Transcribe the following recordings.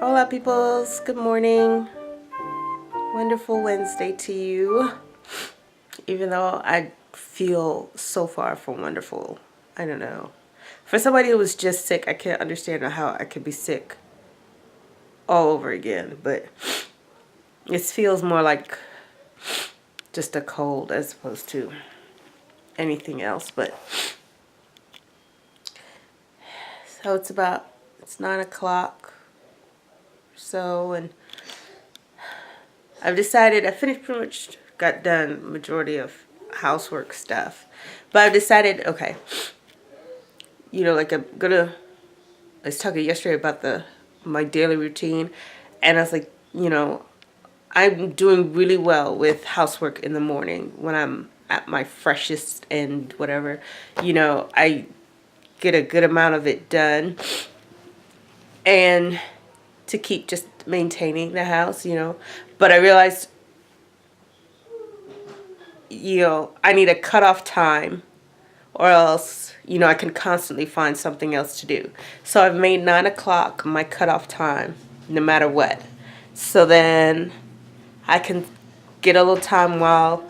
Hola peoples, good morning. Wonderful Wednesday to you. Even though I feel so far from wonderful. I don't know. For somebody who was just sick, I can't understand how I could be sick all over again. But it feels more like just a cold as opposed to anything else. But so it's 9 o'clock or so, and I've decided I pretty much got done majority of housework stuff, but I've decided, okay, like I was talking yesterday about my daily routine, and I was like, I'm doing really well with housework in the morning when I'm at my freshest and whatever, I get a good amount of it done, and to keep just maintaining the house, but I realized, I need a cutoff time, or else, I can constantly find something else to do. So I've made 9 o'clock my cutoff time, no matter what. So then I can get a little time while,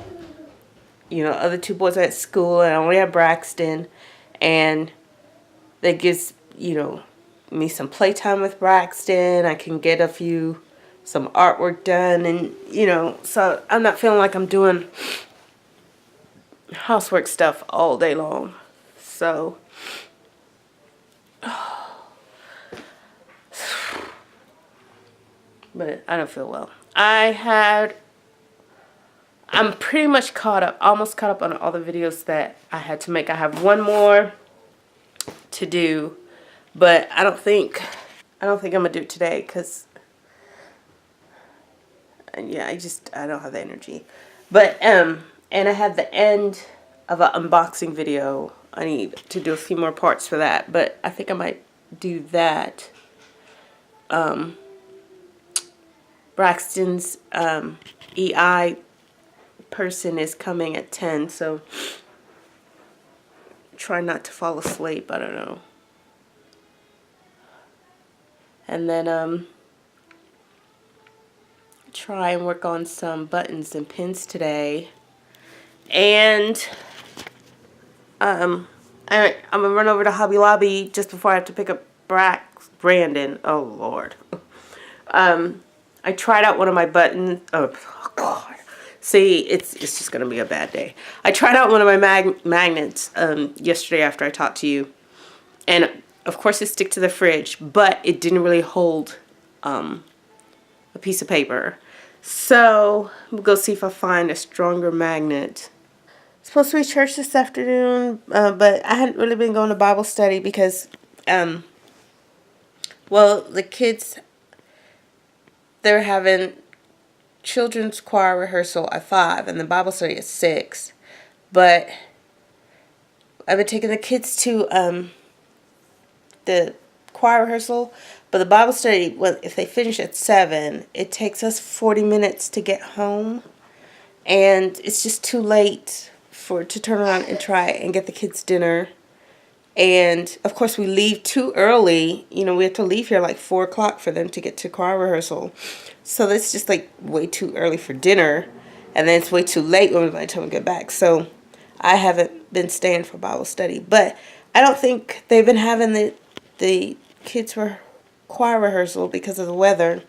other two boys are at school, and I only have Braxton, and that gives, me some playtime with Braxton. I can get some artwork done, and, so I'm not feeling like I'm doing housework stuff all day long. So but I don't feel well. I'm pretty much almost caught up on all the videos that I had to make. I have one more to do, but I don't think I'm gonna do it today because yeah, I don't have the energy. But and I have the end of an unboxing video. I need to do a few more parts for that, but I think I might do that. Braxton's EI person is coming at 10, so try not to fall asleep. I don't know. And then try and work on some buttons and pins today. And I'm gonna run over to Hobby Lobby just before I have to pick up Brandon. Oh Lord. I tried out one of my buttons. Oh God. See, it's just gonna be a bad day. I tried out one of my magnets yesterday after I talked to you, and of course it stick to the fridge, but it didn't really hold a piece of paper. So we'll go see if I find a stronger magnet. Supposed to be church this afternoon, but I hadn't really been going to Bible study because, well, the kids, they're having children's choir rehearsal at 5 and the Bible study at 6. But I've been taking the kids to the choir rehearsal, but the Bible study, well, if they finish at 7, it takes us 40 minutes to get home, and it's just too late to turn around and try and get the kids dinner. And of course we leave too early. We have to leave here like 4 o'clock for them to get to choir rehearsal. So that's just like way too early for dinner, and then it's way too late by the time we get back. So I haven't been staying for Bible study, but I don't think they've been having the kids for choir rehearsal because of the weather.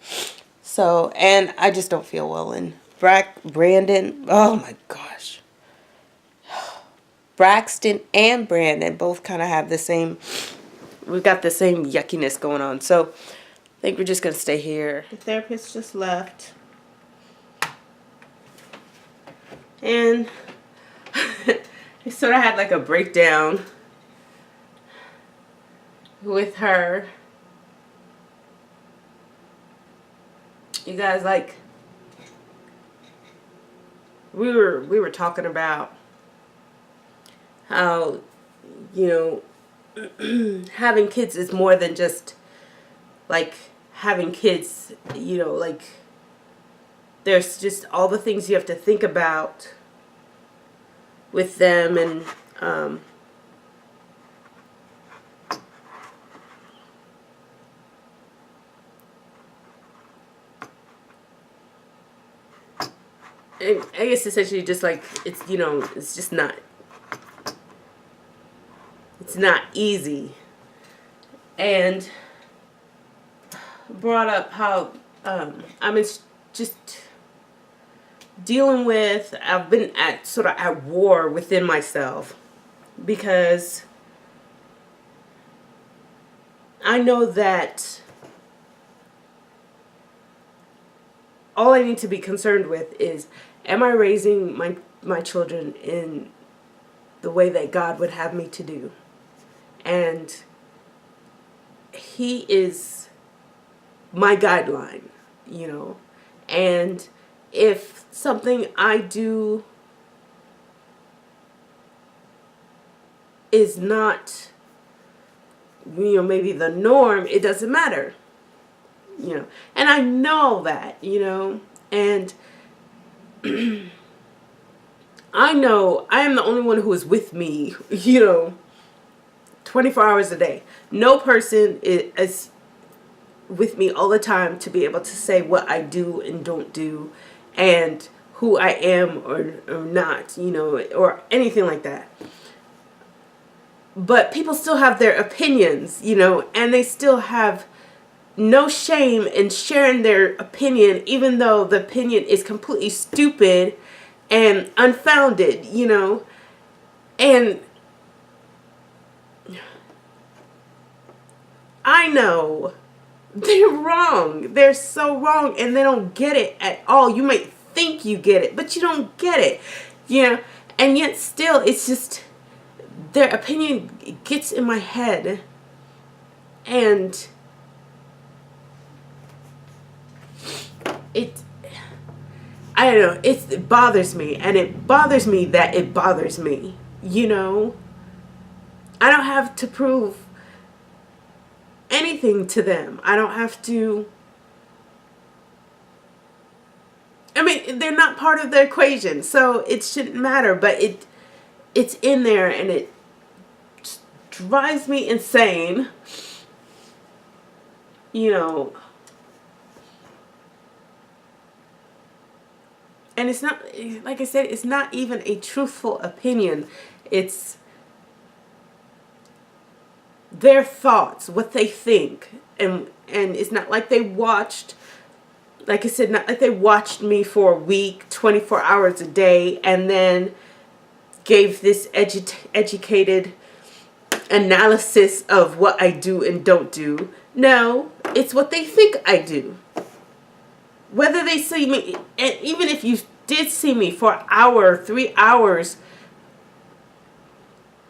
So, and I just don't feel well. And Brandon, oh my gosh. Braxton and Brandon both kind of have we've got the same yuckiness going on. So I think we're just going to stay here. The therapist just left. And I sort of had like a breakdown with her. You guys, like, we were talking about how, having kids is more than just like having kids, like there's just all the things you have to think about with them, and I guess essentially just like, it's, you know, it's just not, it's not easy. And brought up how I'm just dealing with, I've been at sort of at war within myself, because I know that all I need to be concerned with is, am I raising my children in the way that God would have me to do? And He is my guideline, you know. And if something I do is not, you know, maybe the norm, it doesn't matter, you know. And I know that, you know, and I know I am the only one who is with me, you know, 24 hours a day. No person is with me all the time to be able to say what I do and don't do, and who I am or not, you know, or anything like that. But people still have their opinions, you know, and they still have no shame in sharing their opinion, even though the opinion is completely stupid and unfounded, you know. And I know they're wrong. They're so wrong, and they don't get it at all. You might think you get it, but you don't get it, you know. And yet still, it's just their opinion gets in my head, and I don't know, it bothers me, and it bothers me that it bothers me, you know. I don't have to prove anything to them. I don't have to, I mean, they're not part of the equation, so it shouldn't matter, but it's in there, and it just drives me insane, you know. And it's not, like I said, it's not even a truthful opinion. It's their thoughts, what they think. And it's not like they watched, like I said, not like they watched me for a week, 24 hours a day, and then gave this educated analysis of what I do and don't do. No, it's what they think I do. Whether they see me, and even if you did see me for an hour, 3 hours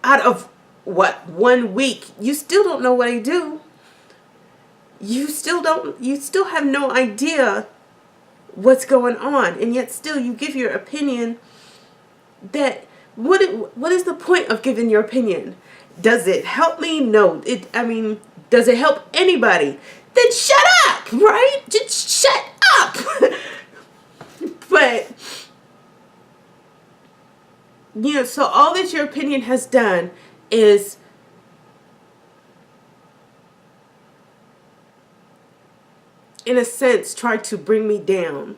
out of what, 1 week, you still don't know what I do. You still have no idea what's going on, and yet still you give your opinion. That what is the point of giving your opinion? Does it help me? No. I mean, does it help anybody? Then shut up, right? Just shut up. But you know, so all that your opinion has done is in a sense try to bring me down.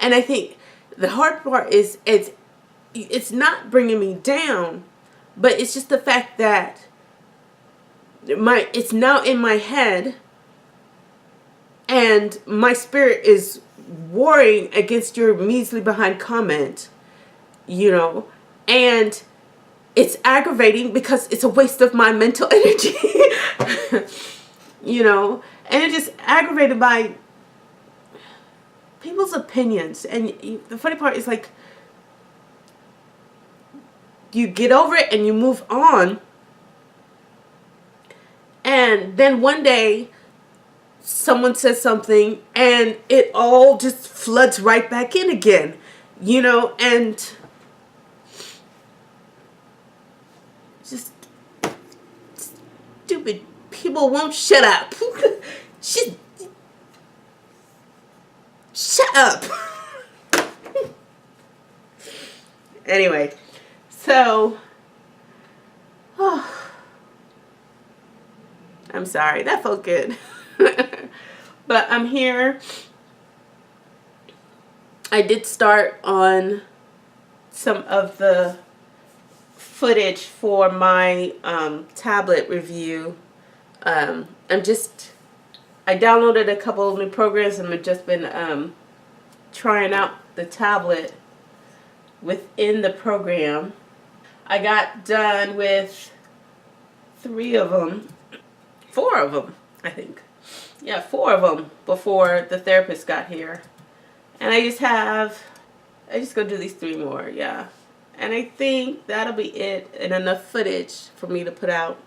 And I think the hard part is it's not bringing me down, but it's just the fact that it's now in my head, and my spirit is warring against your measly behind comment, you know, and it's aggravating because it's a waste of my mental energy, you know, and it's just aggravated by people's opinions. And the funny part is, like, you get over it and you move on, and then one day someone says something and it all just floods right back in again, you know. And just stupid people won't shut up. Shut up. Anyway, so I'm sorry, that felt good. But I'm here. I did start on some of the footage for my tablet review. I downloaded a couple of new programs and I've just been trying out the tablet within the program. I got done with 4 of them, I think. Yeah, 4 of them before the therapist got here. And I just go do these 3 more, yeah. And I think that'll be it and enough footage for me to put out.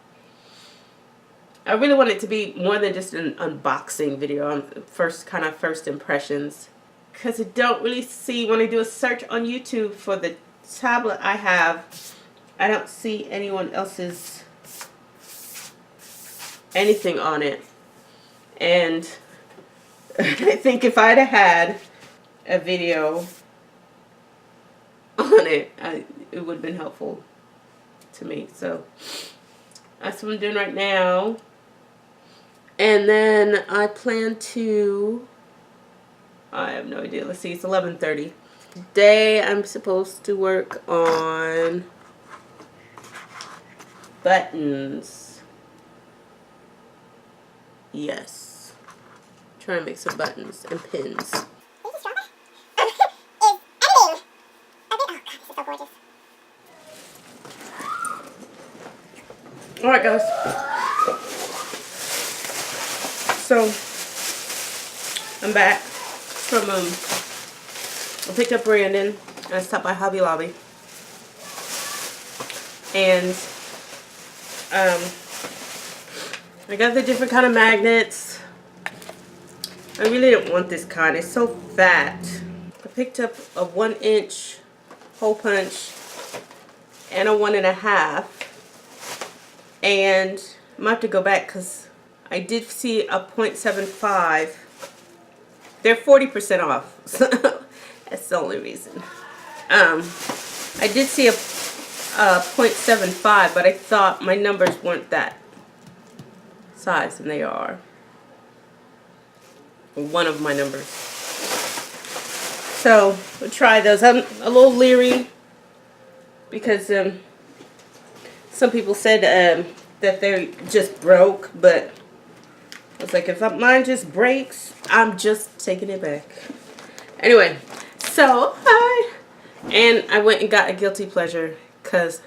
I really want it to be more than just an unboxing video on first impressions. Because I don't really see, when I do a search on YouTube for the tablet I have, I don't see anyone else's anything on it. And I think if I'd have had a video on it, it would have been helpful to me. So that's what I'm doing right now. And then I plan to, I have no idea. Let's see, it's 11:30. Today I'm supposed to work on buttons. Yes. Trying to make some buttons and pins. Alright guys, so I'm back from I picked up Brandon and I stopped by Hobby Lobby, and I got the different kind of magnets. I really didn't want this kind, it's so fat. I picked up a 1-inch hole punch and a 1.5. And I'm going to have to go back because I did see a 0.75. They're 40% off. So that's the only reason. I did see a 0.75, but I thought my numbers weren't that size, and they are. One of my numbers. So we'll try those. I'm a little leery because some people said that they just broke, but I was like, if mine just breaks, I'm just taking it back. Anyway, so hi, and I went and got a guilty pleasure because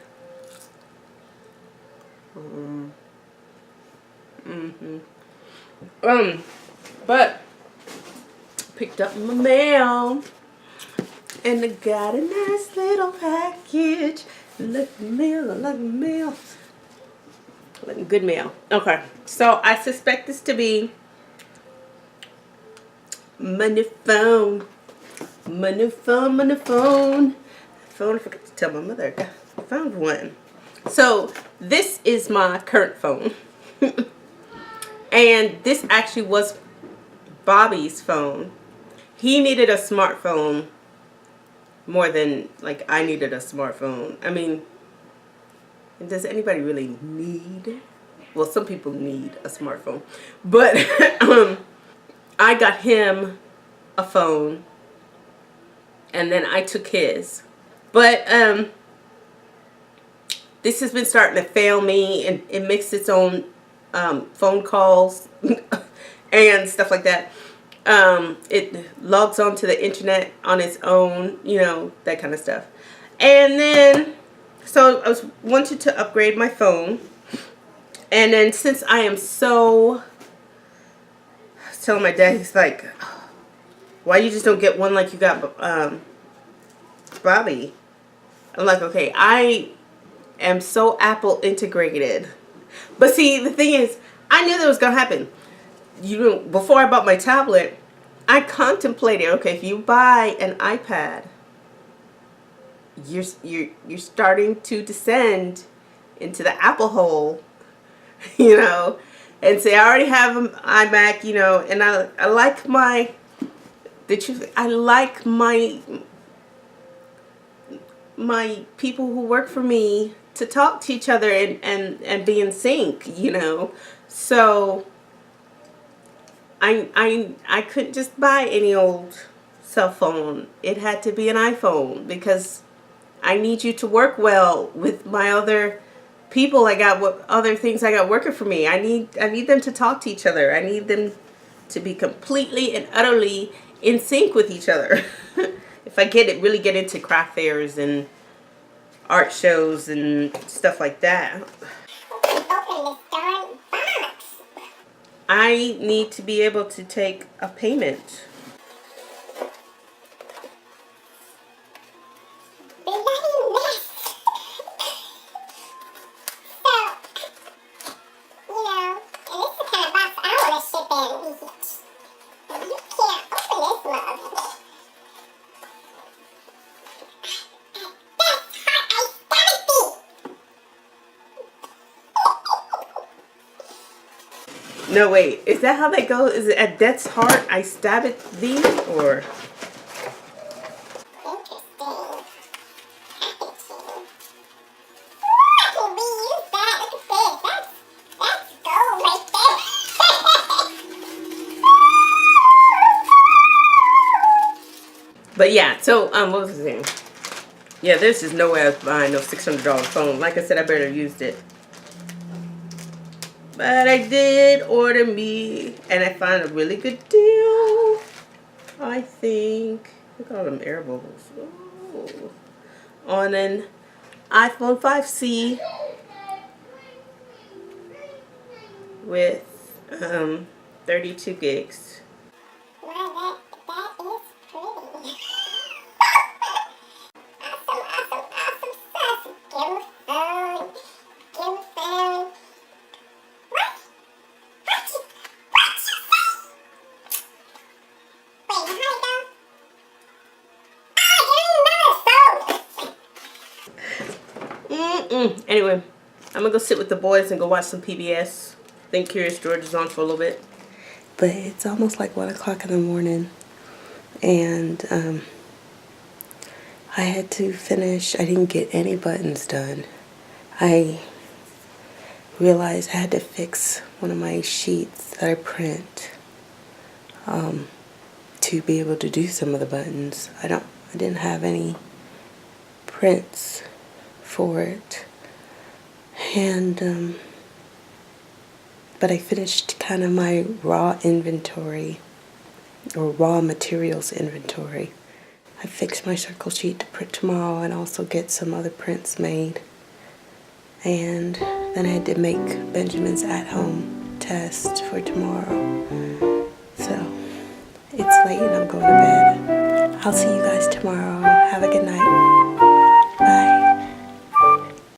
but picked up my mail and I got a nice little package. Look at mail, look at mail. Good mail. Okay, so I suspect this to be my new phone. My new phone, my new phone. I forgot to tell my mother I found one. So this is my current phone. And this actually was Bobby's phone. He needed a smartphone more than like I needed a smartphone. I mean, does anybody really need? Well, some people need a smartphone, but I got him a phone, and then I took his. But this has been starting to fail me, and it makes its own phone calls and stuff like that. It logs onto the internet on its own, you know, that kind of stuff. And then so I wanted to upgrade my phone, and then since I am so, I was telling my dad, he's like, why you just don't get one like you got Bobby? I'm like, okay, I am so Apple integrated. But see, the thing is, I knew that was going to happen. You know, before I bought my tablet, I contemplated, okay, if you buy an iPad, you're starting to descend into the Apple hole, you know, and say I already have an iMac, you know, and I like I like my people who work for me to talk to each other and be in sync, you know. So I couldn't just buy any old cell phone. It had to be an iPhone because I need you to work well with my other people. I got what other things I got working for me. I need them to talk to each other. I need them to be completely and utterly in sync with each other. If I really get into craft fairs and art shows and stuff like that. Open this darn box. I need to be able to take a payment. No, wait. Is that how that goes? Is it at death's heart I stab it thee? Or... But yeah, so what was I saying? Yeah, there's just no way I was buying no $600 phone. Like I said, I better used it. But I did order me, and I found a really good deal, I think. Look at all them air bubbles. Oh. On an iPhone 5C with 32 gigs. Wow, that is pretty. Awesome stuff. Give me phone. Anyway, I'm gonna go sit with the boys and go watch some PBS. I think Curious George is on for a little bit. But it's almost like 1 o'clock in the morning, and I had to finish. I didn't get any buttons done. I realized I had to fix one of my sheets that I print to be able to do some of the buttons. I didn't have any prints for it. And but I finished kind of my raw inventory, or raw materials inventory. I fixed my circle sheet to print tomorrow and also get some other prints made. And then I had to make Benjamin's at-home test for tomorrow. So it's late and I'm going to bed. I'll see you guys tomorrow. Have a good night.